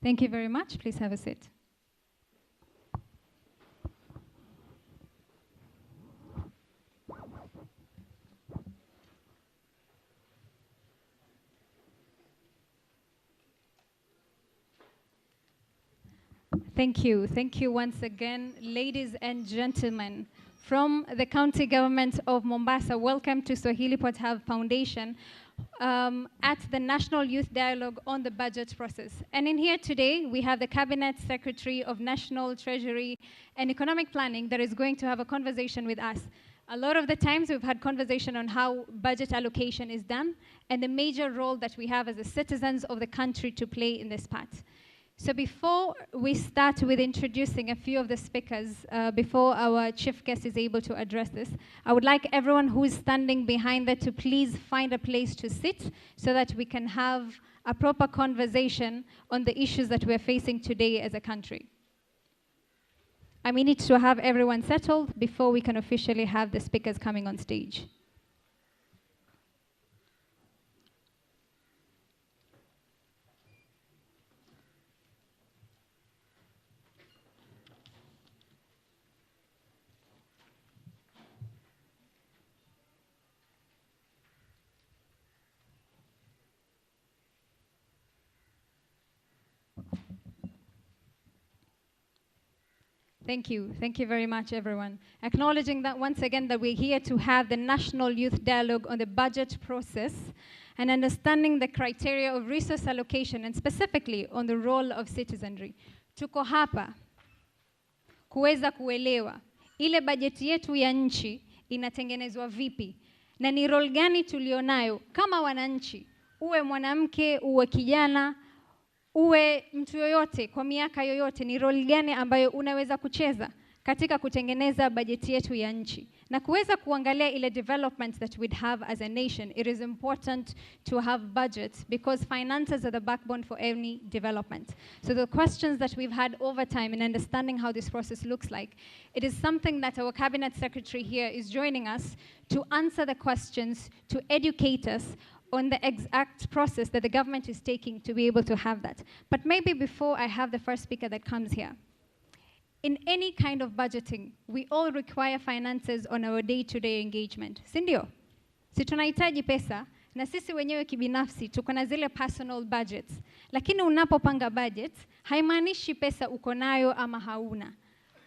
Thank you very much. Please have a seat. Thank you. Thank you once again, ladies and gentlemen. From the County Government of Mombasa, welcome to Swahili Port Health Foundation at the National Youth Dialogue on the Budget Process. And in here today, we have the Cabinet Secretary of National Treasury and Economic Planning that is going to have a conversation with us. A lot of the times we've had conversation on how budget allocation is done and the major role that we have as the citizens of the country to play in this part. So before we start with introducing a few of the speakers, before our chief guest is able to address this, I would like everyone who is standing behind there to please find a place to sit so that we can have a proper conversation on the issues that we're facing today as a country. I need to have everyone settled before we can officially have the speakers coming on stage. Thank you. Thank you very much, everyone. Acknowledging that once again that we're here to have the National Youth Dialogue on the budget process and understanding the criteria of resource allocation and specifically on the role of citizenry. Tuko hapa kuweza kuelewa ile bajeti yetu ya nchi inatengenezwa vipi na ni role gani tulionayo kama wananchi, uwe mwanamke, uwe kijana, uwe mtu yoyote kwa miaka yoyote, ni role gani ambayo unaweza kucheza katika kutengeneza bajeti yetu ya nchi na kuweza kuangalia ile development that we'd have as a nation. It is important to have budgets because finances are the backbone for any development. So the questions that we've had over time in understanding how this process looks like, it is something that our cabinet secretary here is joining us to answer the questions, to educate us on the exact process that the government is taking to be able to have that. But maybe before I have the first speaker that comes here, in any kind of budgeting, we all require finances on our day-to-day engagement. Sindio? Si tunahitaji pesa, na sisi wenyewe kibinafsi, tuko na zile personal budgets. Lakini unapopanga budget, haimaanishi pesa uko nayo ama hauna.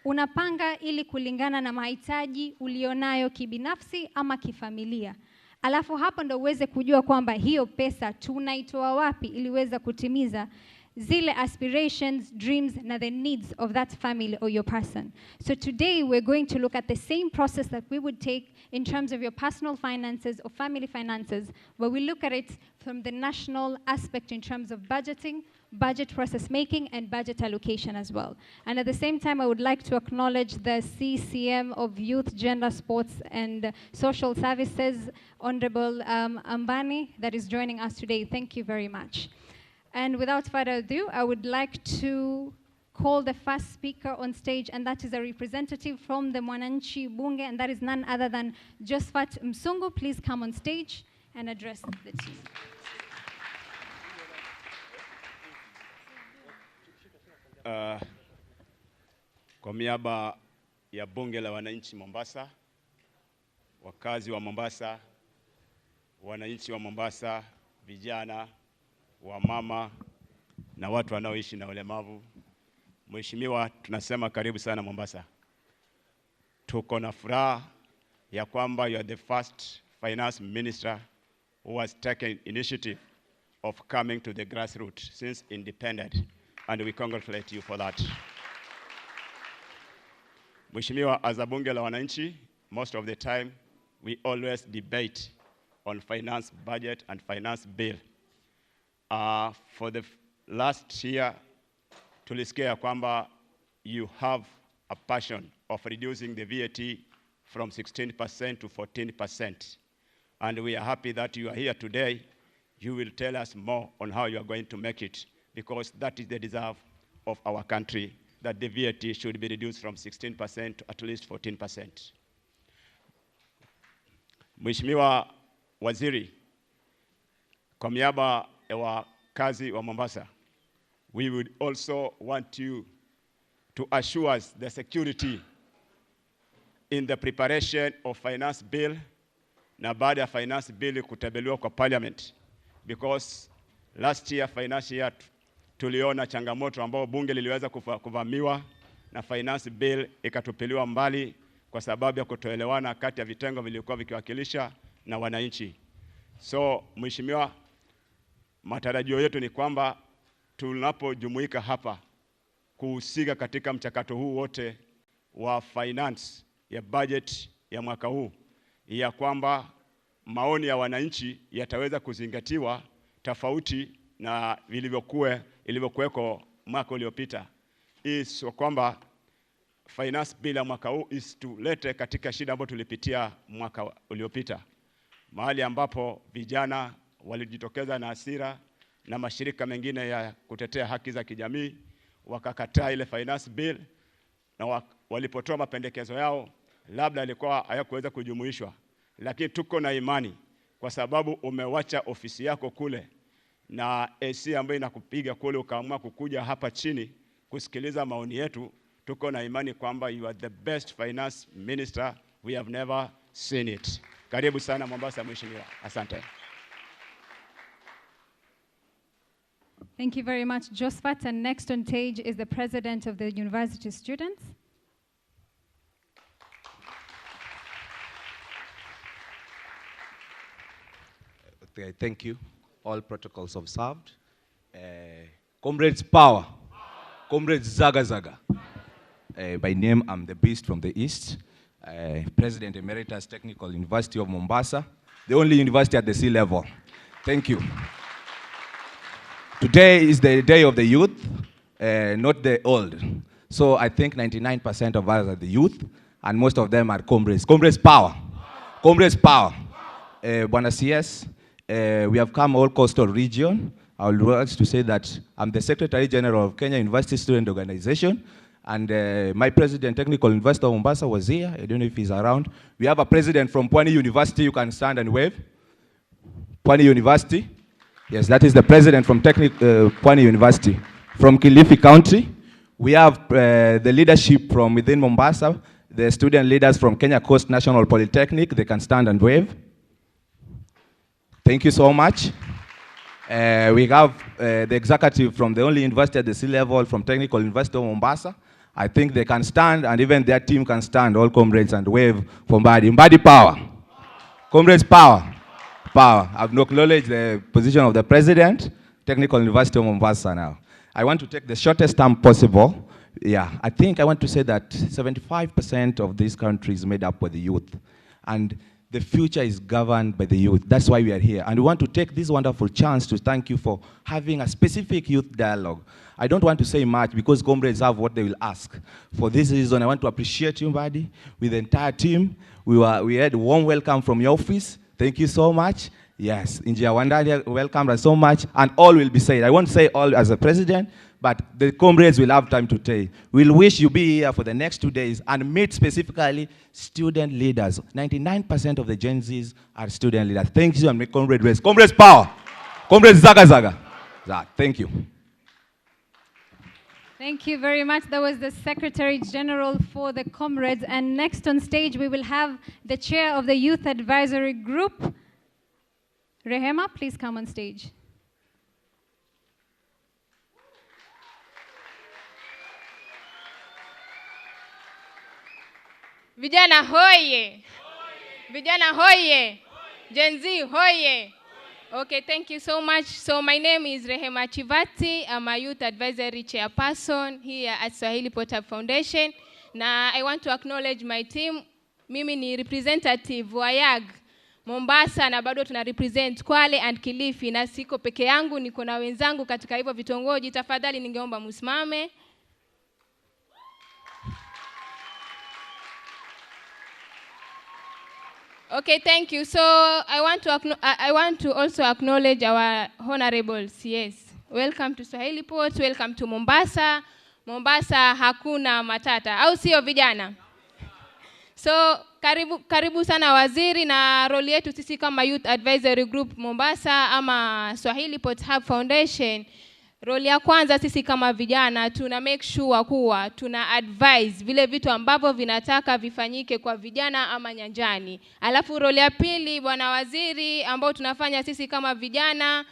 Unapanga ili kulingana na mahitaji ulionayo kibinafsi ama kifamilia. Alafu hapo ndo uweze kujua kwamba hiyo pesa tunaitoa wapi ili uweze kutimiza zile aspirations, dreams, na the needs of that family or your person. So today we're going to look at the same process that we would take in terms of your personal finances or family finances, where we look at it from the national aspect in terms of budgeting, budget process making, and budget allocation as well. And at the same time, I would like to acknowledge the CCM of Youth, Gender, Sports, and Social Services, Honorable Mbadi, that is joining us today. Thank you very much. And without further ado, I would like to call the first speaker on stage, and that is a representative from the Mwananchi Bunge, and that is none other than Josephat Msungu. Please come on stage and address the team. Kwa niaba ya Bunge la Wananchi Mombasa, wakazi wa Mombasa, wananchi wa Mombasa, vijana, wamama na watu wanaoishi na ulemavu, Mheshimiwa, tunasema karibu sana Mombasa. Tuko na furaha ya kwamba you are the first finance minister who has taken initiative of coming to the grassroots since independent, and we congratulate you for that. Mheshimiwa, as a Bunge la Wananchi, most of the time we always debate on finance budget and finance bill. For the last year, tulisikia kwamba you have a passion of reducing the VAT from 16% to 14%. And we are happy that you are here today. You will tell us more on how you are going to make it, because that is the desire of our country, that the VAT should be reduced from 16% to at least 14%. Mheshimiwa Waziri, kwa niaba ya wakazi wa Mombasa, we would also want you to assure us the security in the preparation of finance bill na baada ya finance bill kutabiliwa kwa parliament, because last year financial year tuliona changamoto ambao bunge liliweza kuvamiwa na finance bill ikatupiliwa mbali kwa sababu ya kutoelewana kati ya vitengo vilivyokuwa vikiwakilisha na wananchi. So mheshimiwa, matarajio yetu ni kwamba tunapojumuika hapa kuhusika katika mchakato huu wote wa finance ya budget ya mwaka huu, ya kwamba maoni ya wananchi yataweza kuzingatiwa tofauti na ilivyokuweko mwaka uliopita. So kwamba finance bill ya mwaka huu isitulete katika shida ambayo tulipitia mwaka uliopita, mahali ambapo vijana walijitokeza na hasira na mashirika mengine ya kutetea haki za kijamii wakakataa ile finance bill, na walipotoa mapendekezo yao labda ilikuwa hayakuweza kujumuishwa. Lakini tuko na imani kwa sababu umewacha ofisi yako kule na AC ambayo inakupiga kule ukaamua kukuja hapa chini kusikiliza maoni yetu, tuko na imani kwamba you are the best finance minister we have never seen it. Karibu sana Mombasa mheshimiwa. Asante. Thank you very much, Josephat. And next on stage is the president of the university students. Okay, thank you. All protocols observed. Comrades power. Comrades zaga zaga. By name, I'm the Beast from the East. President Emeritus Technical University of Mombasa. The only university at the sea level. Thank you. Today is the day of the youth, not the old. So I think 99% of us are the youth, and most of them are comrades. Comrades power. Comrades power. Bwana CS, we have come all coastal region. I would like to say that I'm the Secretary General of Kenya University Student Organization, and my president, Technical University of Mombasa, was here. I don't know if he's around. We have a president from Pwani University. You can stand and wave. Pwani University. Yes, that is the president from Pwani University. From Kilifi County, we have the leadership from within Mombasa, the student leaders from Kenya Coast National Polytechnic. They can stand and wave. Thank you so much. We have the executive from the only university at the sea level, from Technical University of Mombasa. I think they can stand, and even their team can stand, all comrades, and wave for Mbadi. Mbadi power. Comrades power. Power. I've acknowledged the position of the president, Technical University of Mombasa now. I want to take the shortest time possible. Yeah, I think I want to say that 75% of this country is made up by the youth. And the future is governed by the youth. That's why we are here. And we want to take this wonderful chance to thank you for having a specific youth dialogue. I don't want to say much because comrades have what they will ask. For this reason, I want to appreciate you, Mbadi, with the entire team. We had a warm welcome from your office. Thank you so much. Yes, Injia Wandali welcomed us so much, and all will be said. I won't say all as a president, but the comrades will have time to tell. We'll wish you be here for the next 2 days and meet specifically student leaders. 99% of the Gen Zs are student leaders. Thank you, and make comrade race. Comrades power. Comrades zaga zaga. Thank you. Thank you very much. That was the Secretary General for the Comrades. And next on stage, we will have the Chair of the Youth Advisory Group. Rehema, please come on stage. Vijana hoye! Vijana hoye! Gen Z hoye! Okay, thank you so much. So my name is Rehema Chivati. I'm a Youth Advisory Chairperson here at Swahili Port Hub Foundation. Now I want to acknowledge my team. Mimi ni representative wa YAG Mombasa, na bado tuna represent Kwale and Kilifi, na siko peke yangu, niko na wenzangu katika hivyo vitongoji. Tafadhali ningeomba msimame. Okay, thank you. So I want to also acknowledge our honorables. Yes, welcome to Swahili Port, welcome to Mombasa. Mombasa hakuna matata, au sio vijana? So karibu sana waziri, na role yetu sisi kama Youth Advisory Group Mombasa ama Swahili Port Hub Foundation, Role ya kwanza sisi kama vijana tuna make sure kuwa tuna advise vile vitu ambavyo vinataka vifanyike kwa vijana ama nyanjani. Alafu role ya pili bwana waziri ambao tunafanya sisi kama vijana,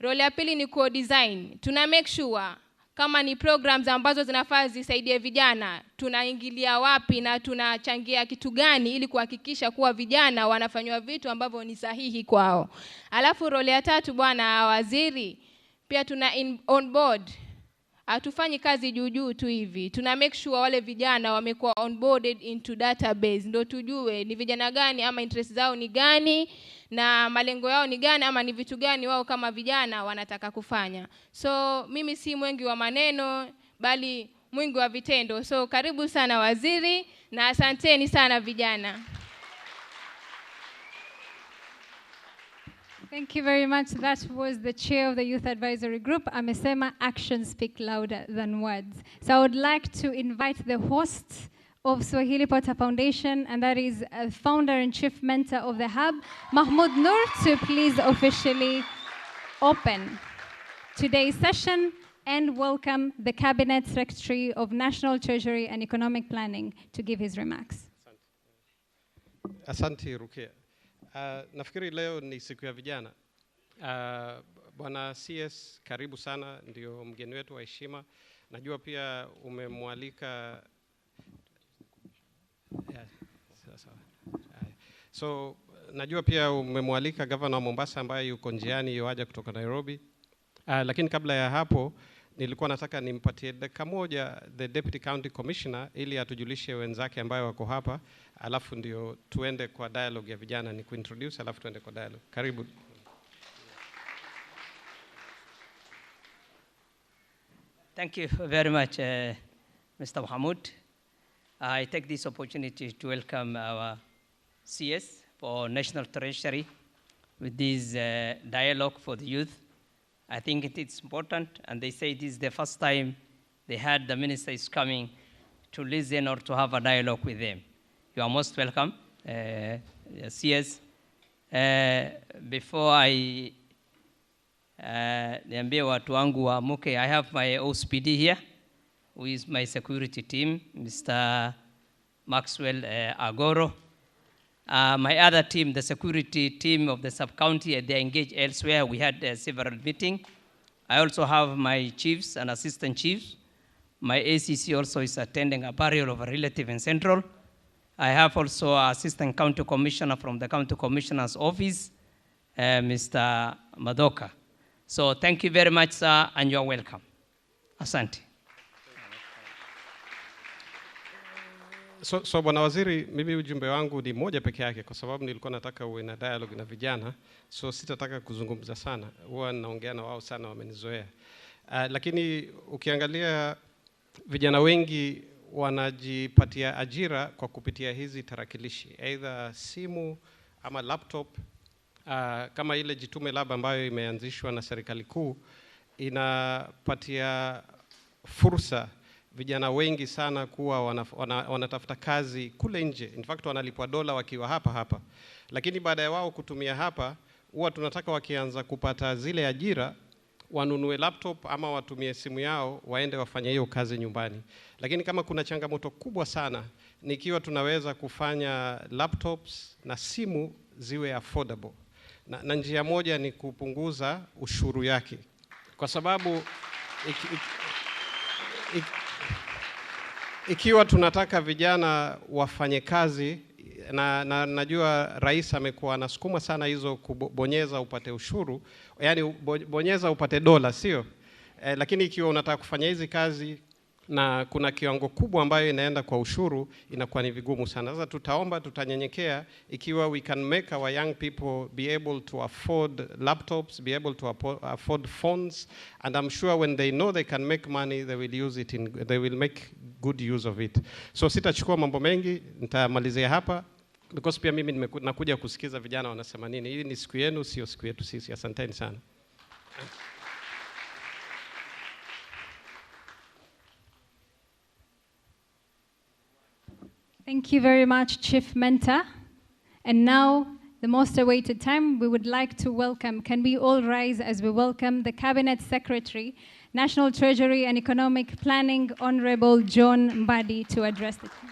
role ya pili ni co-design. Tuna make sure kama ni programs ambazo zinafaa zisaidie vijana, tunaingilia wapi na tunachangia kitu gani ili kuhakikisha kuwa vijana wanafanywa vitu ambavyo ni sahihi kwao. Alafu role ya tatu bwana waziri, pia tuna on board. Hatufanyi kazi juu tu hivi. Tuna make sure wale vijana wamekuwa onboarded into database. Ndio tujue ni vijana gani ama interest zao ni gani na malengo yao ni gani ama ni vitu gani wao kama vijana wanataka kufanya. So mimi si mwingi wa maneno bali mwingi wa vitendo. So karibu sana waziri na asanteni sana vijana. Thank you very much. That was the chair of the Youth Advisory Group. Amesema actions speak louder than words. So I would like to invite the host of Swahili Potter Foundation, and that is founder and chief mentor of the hub, Mahmoud Nur, to please officially open today's session and welcome the Cabinet Secretary of National Treasury and Economic Planning to give his remarks. Asante Rukia. Nafikiri leo ni siku ya vijana. Bwana CS, karibu sana, ndio mgeni wetu wa heshima. Najua pia umemwalika So najua pia umemwalika Governor wa Mombasa ambaye yuko njiani yoaja kutoka Nairobi. Lakini kabla ya hapo nilikuwa nataka nimpatie dakika moja the Deputy County Commissioner ili atujulishe wenzake ambao wako hapa, alafu ndio tuende kwa dialogue ya vijana. Ni kuintroduce alafu tuende kwa dialogue. Karibu. Thank you very much, Mr. Mahmoud. I take this opportunity to welcome our CS for National Treasury with this dialogue for the youth. I think it's important, and they say this is the first time they had the minister is coming to listen or to have a dialogue with them. You are most welcome, CS. Before I niambie watu wangu waamuke, I have my OSPD here, who is my security team, Mr. Maxwell Agoro. My other team, the security team of the sub-county, they are engaged elsewhere. We had several meetings. I also have my chiefs and assistant chiefs. My ACC also is attending a burial of a relative in Central. I have also an assistant county commissioner from the county commissioner's office, Mr. Madoka. So thank you very much, sir, and you are welcome. Asante. So bwana waziri, mimi ujumbe wangu ni moja peke yake kwa sababu nilikuwa nataka uwe na dialogue na vijana. So sitataka kuzungumza sana. Huwa naongea na wao sana, wamenizoea. Lakini ukiangalia vijana wengi wanajipatia ajira kwa kupitia hizi tarakilishi, either simu ama laptop. Kama ile Jitume Lab ambayo imeanzishwa na serikali kuu inapatia fursa vijana wengi sana kuwa wanatafuta kazi kule nje. In fact wanalipwa dola wakiwa hapa. Lakini baada ya wao kutumia hapa, huwa tunataka wakianza kupata zile ajira wanunue laptop ama watumie simu yao waende wafanye hiyo kazi nyumbani. Lakini kama kuna changamoto kubwa sana, nikiwa tunaweza kufanya laptops na simu ziwe affordable. Na njia moja ni kupunguza ushuru yake. Kwa sababu ikiwa tunataka vijana wafanye kazi, na najua rais amekuwa anasukuma sana hizo kubonyeza upate ushuru, yani bonyeza upate dola, sio? Lakini ikiwa unataka kufanya hizi kazi na kuna kiwango kubwa ambayo inaenda kwa ushuru, inakuwa ni vigumu sana. Sasa tutaomba, tutanyenyekea, ikiwa we can make our young people be able to afford laptops, be able to afford phones, and I'm sure when they know they can make money, they will make good use of it. So sitachukua mambo mengi, nitamalizia hapa because pia mimi nakuja kusikiza vijana wanasema nini. Hii ni siku yenu, sio siku yetu sisi. Asanteni sana. Thank you very much, Chief Mentor. And now the most awaited time, we would like to welcome, can we all rise as we welcome the Cabinet Secretary, National Treasury and Economic Planning, Honorable John Mbadi, to address the team.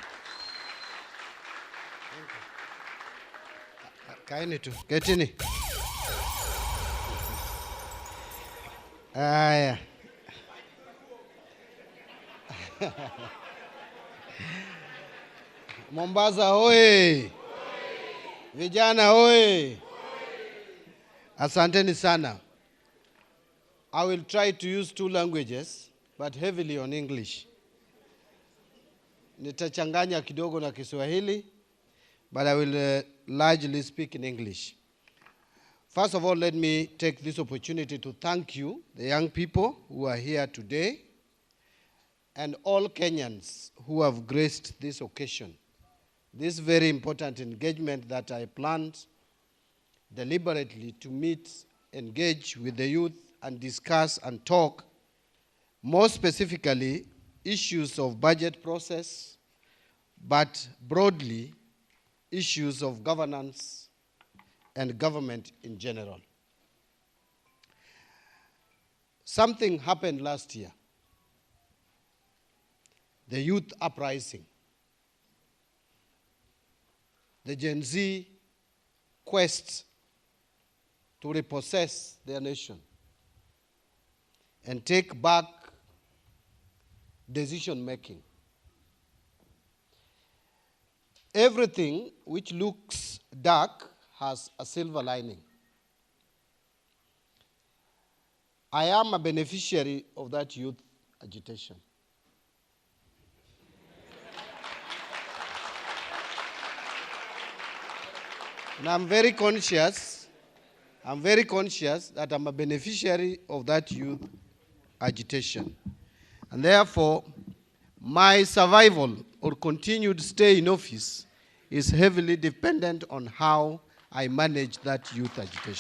Kaini tu, ketini. Aya. Mombasa hoye. Vijana hoye. Asanteni sana. I will try to use 2 languages, but heavily on English. Nitachanganya kidogo na Kiswahili, but I will largely speak in English. First of all, let me take this opportunity to thank you, the young people who are here today, and all Kenyans who have graced this occasion. This very important engagement that I planned deliberately to meet, engage with the youth, and discuss and talk, more specifically, issues of budget process, but broadly, issues of governance and government in general. Something happened last year, the youth uprising, the Gen Z quest to repossess their nation and take back decision-making. Everything which looks dark has a silver lining. I am a beneficiary of that youth agitation. And I'm very conscious that I'm a beneficiary of that youth agitation. And therefore, my survival or continued stay in office is heavily dependent on how I manage that youth agitation.